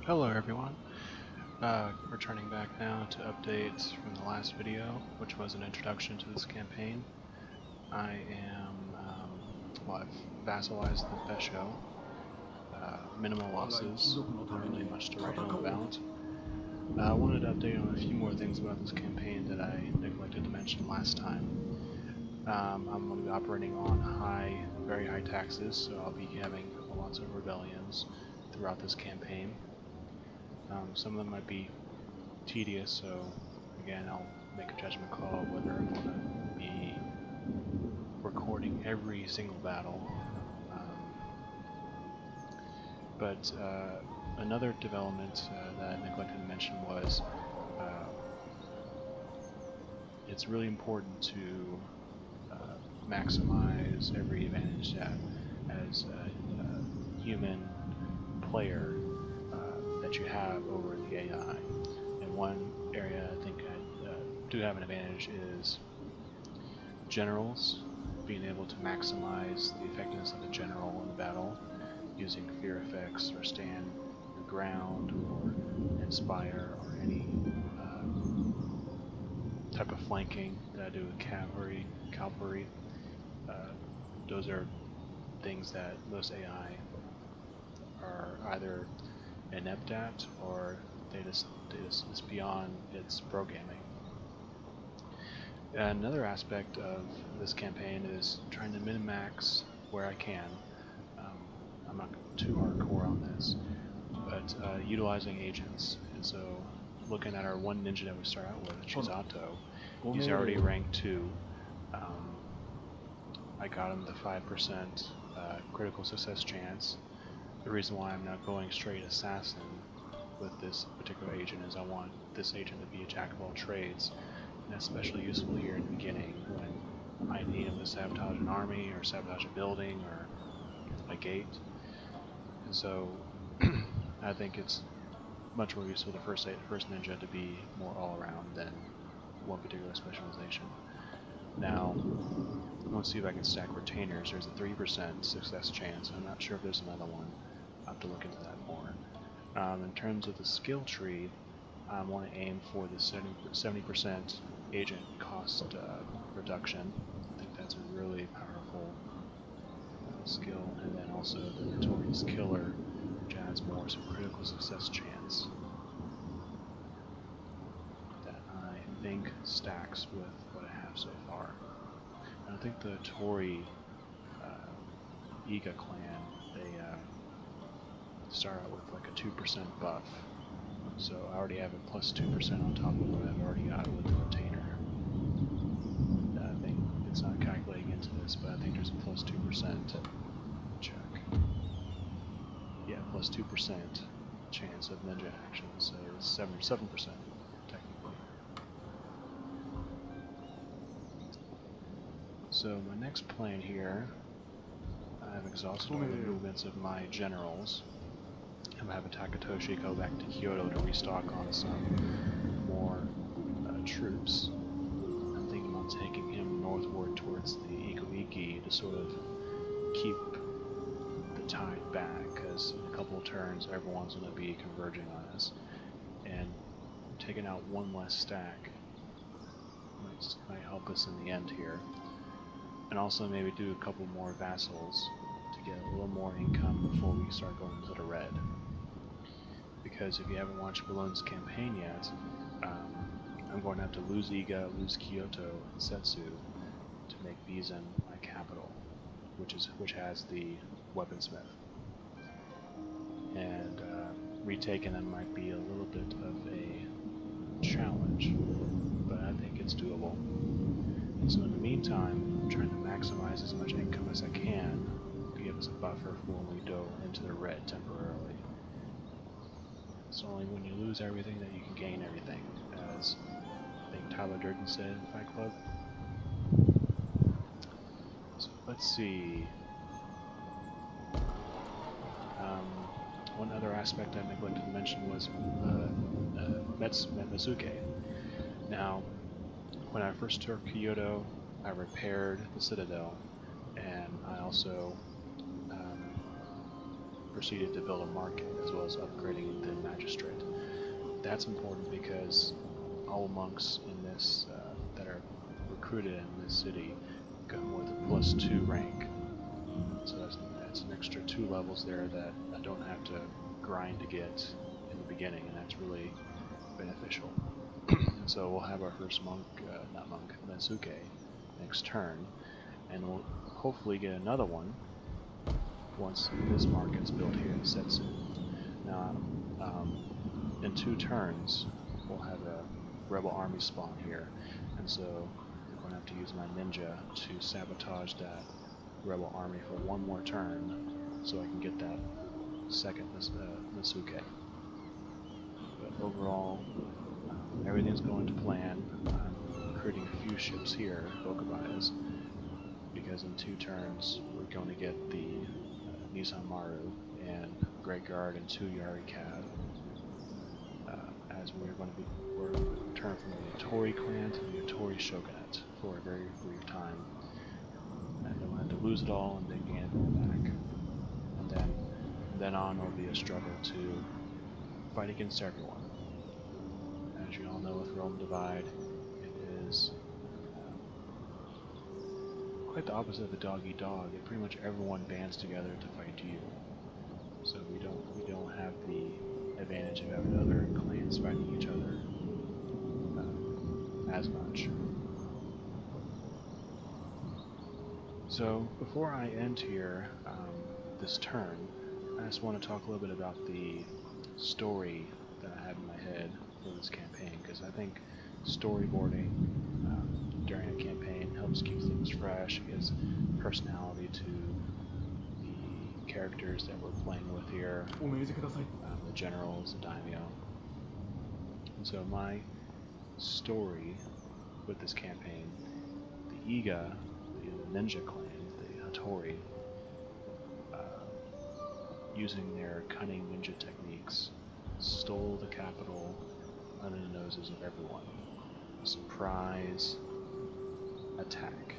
Hello everyone, returning back now to updates from the last video, which was an introduction to this campaign. I am, well, I've vassalized the Besho, minimal losses, not really much to write home about. I wanted to update on a few more things about this campaign that I neglected to mention last time. I'm going to be operating on very high taxes, so I'll be having lots of rebellions throughout this campaign. Some of them might be tedious, so again I'll make a judgment call whether I want to be recording every single battle. But another development that I neglected to mention was it's really important to maximize every advantage that as a human player that you have over the AI. And one area I think I do have an advantage is generals, being able to maximize the effectiveness of a general in the battle using fear effects or stand your ground or inspire or any type of flanking that I do with cavalry. Those are things that most AI are either inept at or it's beyond its programming. Another aspect of this campaign is trying to min-max where I can. I'm not too hardcore on this, but utilizing agents. And so looking at our one ninja that we start out with, Chisato, he's already ranked 2. I got him the 5% critical success chance. The reason why I'm not going straight assassin with this particular agent is I want this agent to be a jack of all trades, and that's especially useful here in the beginning when I need him to sabotage an army or sabotage a building or a gate. And so I think it's much more useful the first ninja to be more all around than one particular specialization. Now, let's see if I can stack retainers. There's a 3% success chance. I'm not sure if there's another one. I'll have to look into that more. In terms of the skill tree, I want to aim for the 70% agent cost reduction. I think that's a really powerful skill. And then also the Hattori's Killer, which adds more some critical success chance. That I think stacks with what I have so far. And I think the Hattori Iga clan, they start out with like a 2% buff. So I already have a plus 2% on top of what I've already got with the retainer. I think it's not calculating into this, but I think there's a plus 2% check. Yeah, plus 2% chance of ninja action, so it's 7% technically. So my next plan here, I've exhausted all the movements of my generals. I'm going to have Takatoshi go back to Kyoto to restock on some more troops. I'm thinking about taking him northward towards the Ikuiki to sort of keep the tide back, because in a couple of turns everyone's going to be converging on us, and taking out one less stack might help us in the end here. And also maybe do a couple more vassals to get a little more income before we start going into the red. Because if you haven't watched Balloon's campaign yet, I'm going to have to lose Iga, lose Kyoto, and Setsu to make Bizen my capital, which has the weaponsmith. And retaking them might be a little bit of a challenge, but I think it's doable. So in the meantime, I'm trying to maximize as much income as I can to give us a buffer for when we go into the red temporarily. It's only when you lose everything that you can gain everything, as I think Tyler Durden said in Fight Club. So let's see. One other aspect I neglected to mention was Metsuke. Now, when I first took Kyoto, I repaired the citadel, and I also proceeded to build a market as well as upgrading the magistrate. That's important because all monks in this that are recruited in this city come with a +2 rank. So that's an extra 2 levels there that I don't have to grind to get in the beginning, and that's really beneficial. And so we'll have our first Mensuke next turn, and we'll hopefully get another one once this market's built here in Setsu. Now, in 2 turns, we'll have a rebel army spawn here, and so I'm going to have to use my ninja to sabotage that rebel army for 1 more turn, so I can get that second Mensuke. But overall, everything's going to plan. I'm recruiting a few ships here, Okubais, because in 2 turns we're going to get the Nisan Maru and Great Guard and 2 Yari Cav, as we're going to return from the Hattori clan to the Hattori shogunate for a very brief time, and then we'll have to lose it all and then gain it all back. And then on it'll be a struggle to fight against everyone. As you all know, with Rome Divide, it is quite the opposite of a dog-eat-dog. Pretty much everyone bands together to fight you. So we don't have the advantage of having other clans fighting each other as much. So before I end here this turn, I just want to talk a little bit about the story that I have in my head for this campaign, because I think storyboarding during a campaign helps keep things fresh. It gives personality to the characters that we're playing with here, the generals, the daimyo. And so my story with this campaign, the Iga, the ninja clan, the Hattori, using their cunning ninja techniques, stole the capital under the noses of everyone. A surprise attack,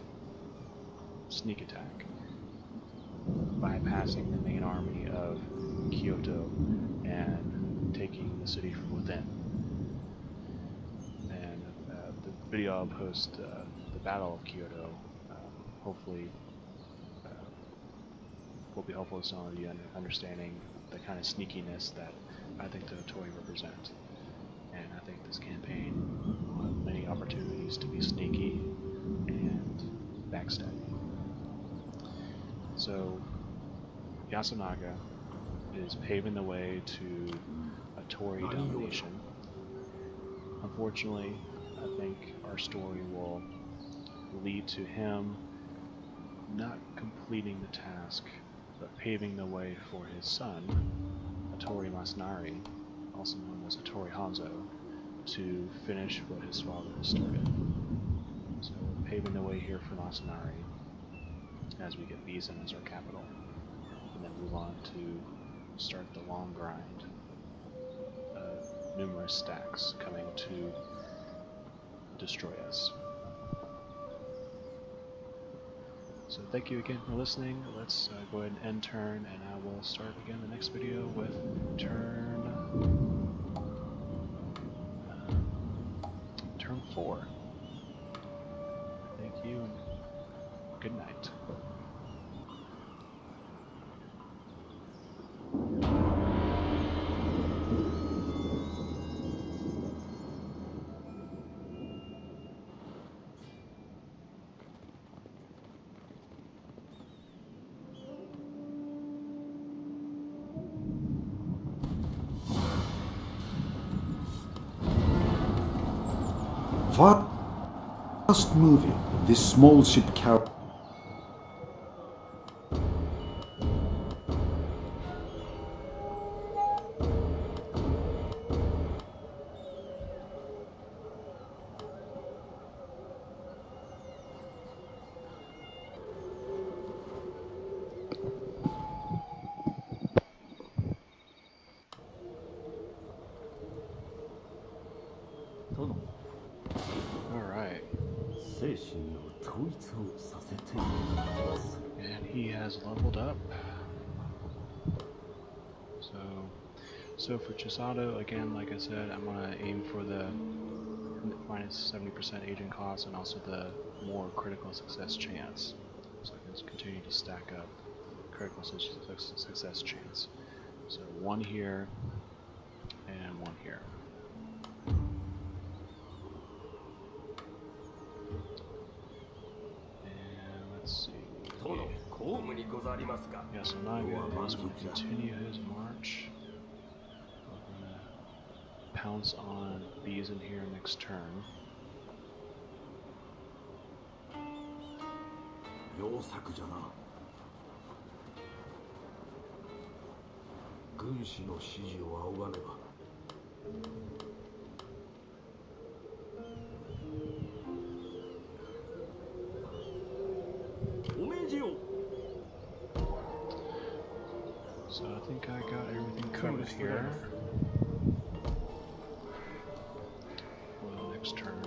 sneak attack, bypassing the main army of Kyoto and taking the city from within. And the video I'll post, the Battle of Kyoto, hopefully will be helpful to some of you in understanding the kind of sneakiness that I think the Hattori represent. And I think this campaign will have many opportunities to be sneaky and backstabbing. So Yasunaga is paving the way to Hattori domination. Unfortunately, I think our story will lead to him not completing the task, but paving the way for his son, Hattori Masanari, also known as Hattori Hanzo, to finish what his father has started. So we're paving the way here for Masanari as we get Bizen as our capital, and then move on to start the long grind of numerous stacks coming to destroy us. So thank you again for listening. Let's go ahead and end turn, and I will start again the next video with turn 4. Thank you, and good night. Fast moving, this small ship carrier. Alright. And he has leveled up. So for Chisato, again, like I said, I'm gonna aim for the minus 70% agent cost and also the more critical success chance. So I can continue to stack up critical success chance. So one here and one here. And let's see. Yeah, so Naga is going to continue his march. We're going to pounce on bees in here next turn. So I think I got everything covered here. Well, next turn.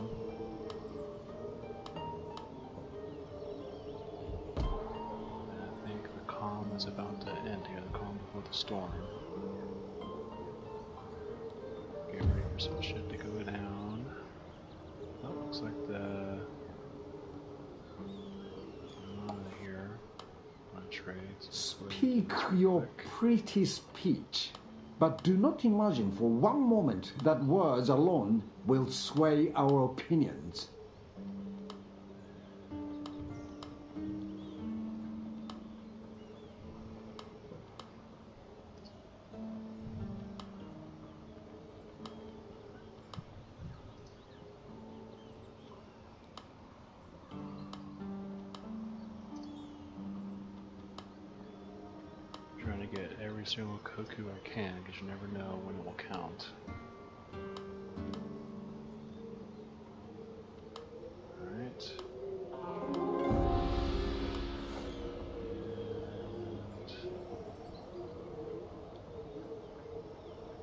And I think the calm is about to end here, the calm before the storm. Get ready for some shit to go down. Oh, looks like the here on trades. Speak your pretty speech, but do not imagine for one moment that words alone will sway our opinions. Trying to get every single Koku I can, because you never know when it will count. Alright.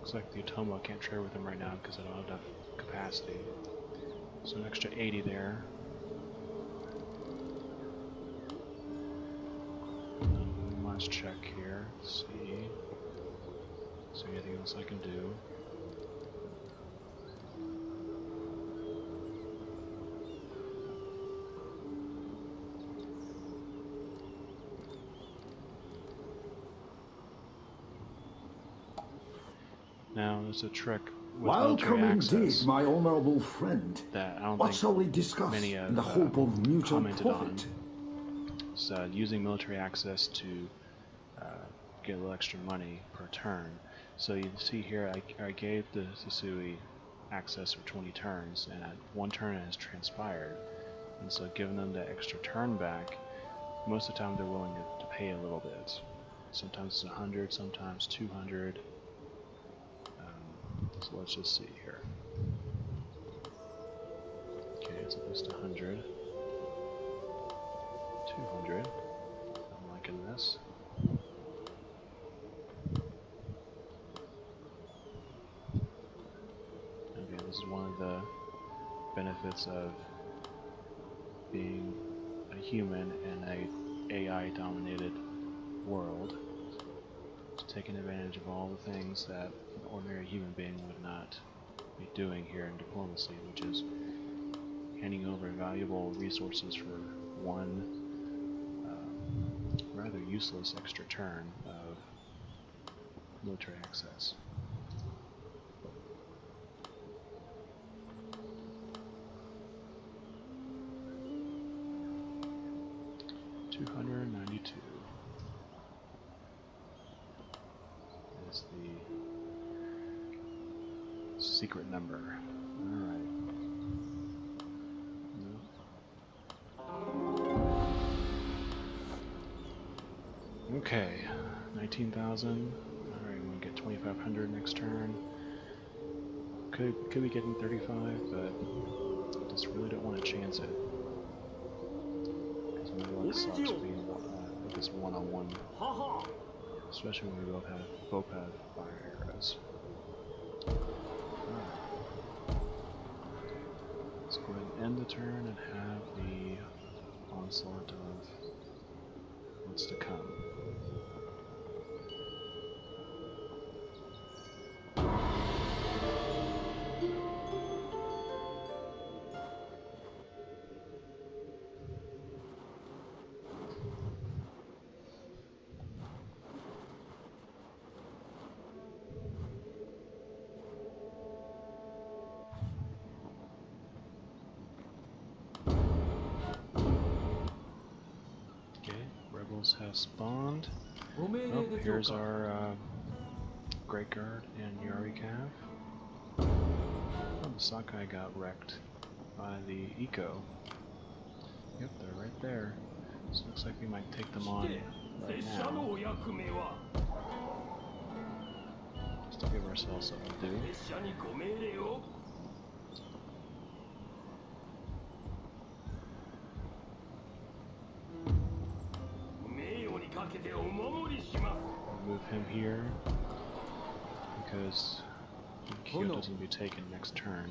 Looks like the Atomo I can't trade with him right now because I don't have enough capacity. So an extra 80 there. Let's check here, see. Is there anything else I can do? Now there's a trick with Welcome military indeed, access my honorable friend. that I don't What think shall we discuss many in the hope of mutual commented profit? on. It's using military access to get a little extra money per turn. So you see here, I gave the Susui access for 20 turns, and at one turn it has transpired. And so giving them that extra turn back, most of the time they're willing to pay a little bit. Sometimes it's 100, sometimes 200. So let's just see here. Okay, it's at least 100. 200. I'm liking this. Okay, this is one of the benefits of being a human in a AI-dominated world. It's taking advantage of all the things that an ordinary human being would not be doing here in diplomacy, which is handing over valuable resources for one rather useless extra turn of military access. $292 is the secret number. Alright. Okay, 19,000. Alright, we'll get 2,500 next turn. Could be getting 35, but I just really don't want to chance it. Because my luck sucks being with this one-on-one. Especially when we both have fire arrows. Alright. Let's go ahead and end the turn and have the onslaught of what's to come. spawned. Oh, here's our Great Guard and Yari Cav. Oh, the Sakai got wrecked by the Eco. Yep, they're right there. So it looks like we might take them on right now. Just to give ourselves something to do. Move him here because Kyo doesn't be taken next turn.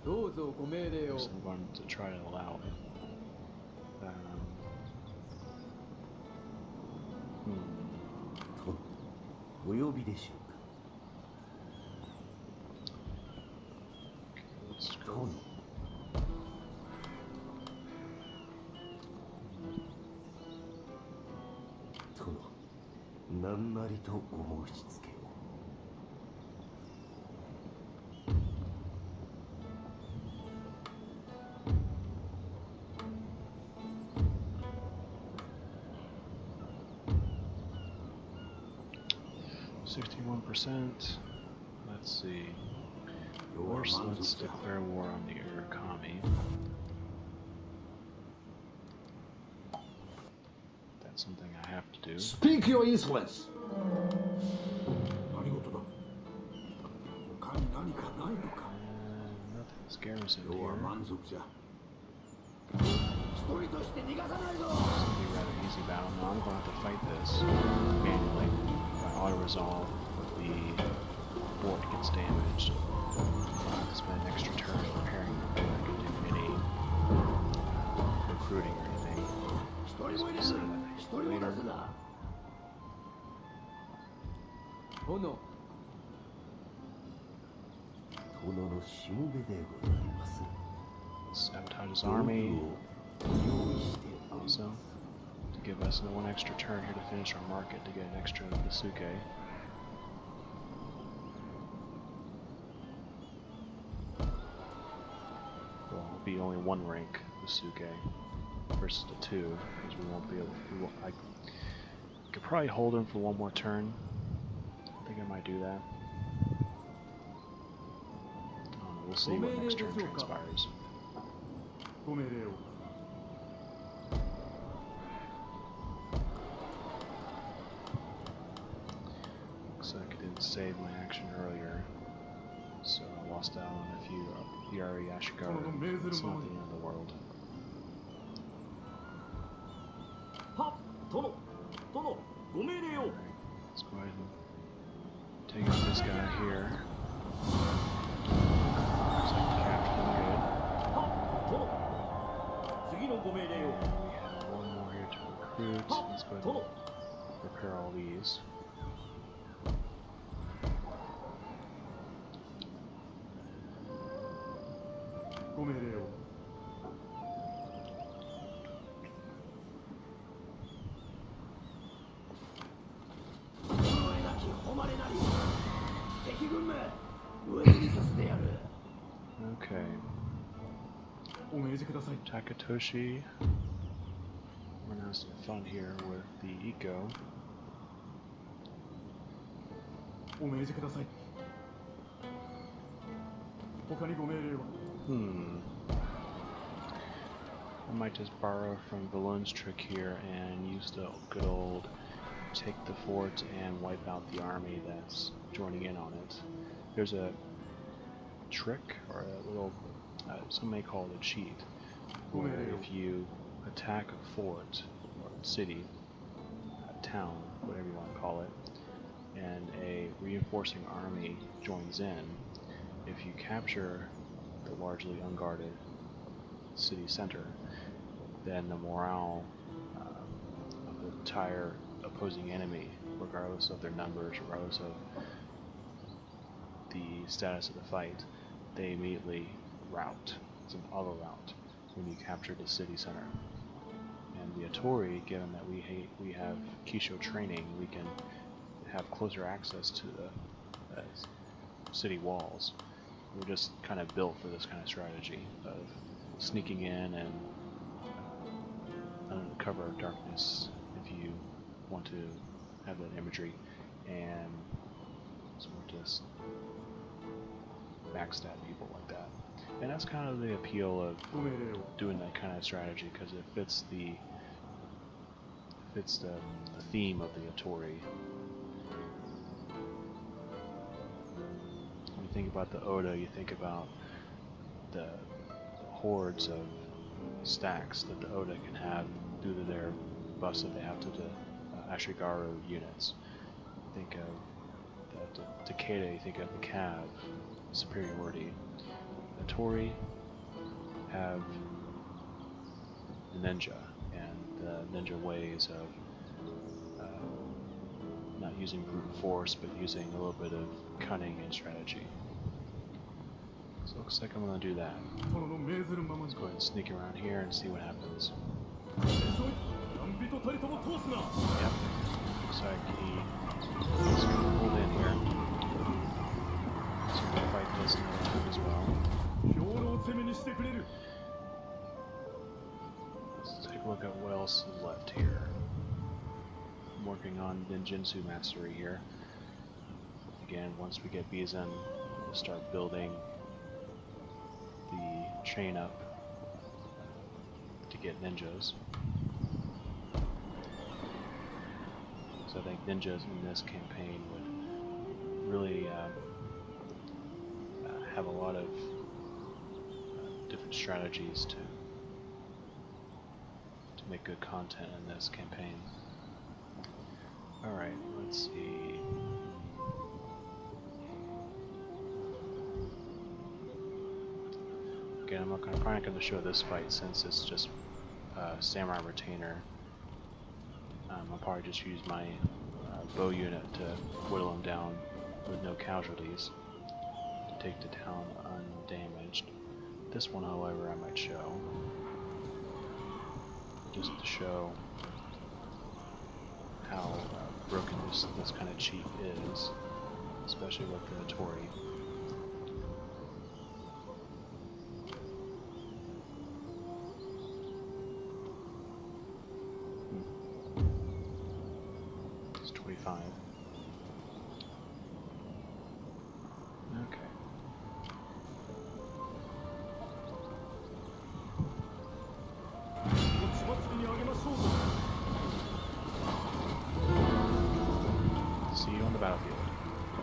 So I'm going to try to allow it. Let's go. %. Let's see. First, let's declare war on the Urakami. That's something I have to do. Speak your insolence! Nothing's garrisoned here. This will be rather easy battle. Now I'm going to have to fight this manually. By auto-resolve if the fort gets damaged. I have to spend an extra turn preparing before I can do any recruiting or anything. So we'll consider that later. Oh no. Sabotage his army. Also, to give us one extra turn here to finish our market to get an extra Basuke. Well, it'll be only one rank Basuke versus the 2, because we won't be able. I could probably hold him for one more turn. I think I might do that. We'll see what next turn transpires. Looks like I didn't save my action earlier, so I lost out on a few Yari Ashikaru. It's not the end of the world. Alright, let's go ahead and take out this guy here. Looks like we captured him good. And we have one more here to recruit. Let's go ahead and repair all these. Okay. Takatoshi. We're gonna have some fun here with the Eco. I might just borrow from Balloon's trick here and use the good old take the fort and wipe out the army that's joining in on it. There's a trick, or a little, some may call it a cheat, where if you attack a fort, or city, town, whatever you want to call it, and a reinforcing army joins in, if you capture the largely unguarded city center, then the morale of the entire opposing enemy, regardless of their numbers, regardless of the status of the fight, they immediately rout. It's an auto rout when you capture the city center. And the Hattori, given that we have Kisho training, we can have closer access to the city walls. We're just kind of built for this kind of strategy of sneaking in and under the cover of darkness. If you want to have that imagery, and sort of just backstab people like that. And that's kind of the appeal of doing that kind of strategy, because it fits the theme of the Hattori. When you think about the Oda, you think about the hordes of stacks that the Oda can have due to their buffs that they have to the Ashigaru units. Think of the Takeda, you think of the Cav superiority. The Hattori have the ninja and the ninja ways of not using brute force, but using a little bit of cunning and strategy. So it looks like I'm going to do that. Let's go ahead and sneak around here and see what happens. Yep. Looks like he's pulled in here. So we'll fight this another time as well. Let's take a look at what else is left here. I'm working on ninjutsu mastery here. Again, once we get Bizan, we'll start building the chain up to get ninjas. So I think ninjas in this campaign would really have a lot of different strategies to make good content in this campaign. Alright, let's see. Again, I'm probably not going to show this fight since it's just Samurai Retainer. I'll probably just use my bow unit to whittle him down with no casualties to take the town undamaged. This one, however, I might show, just to show how broken this kind of chief is, especially with the Hattori.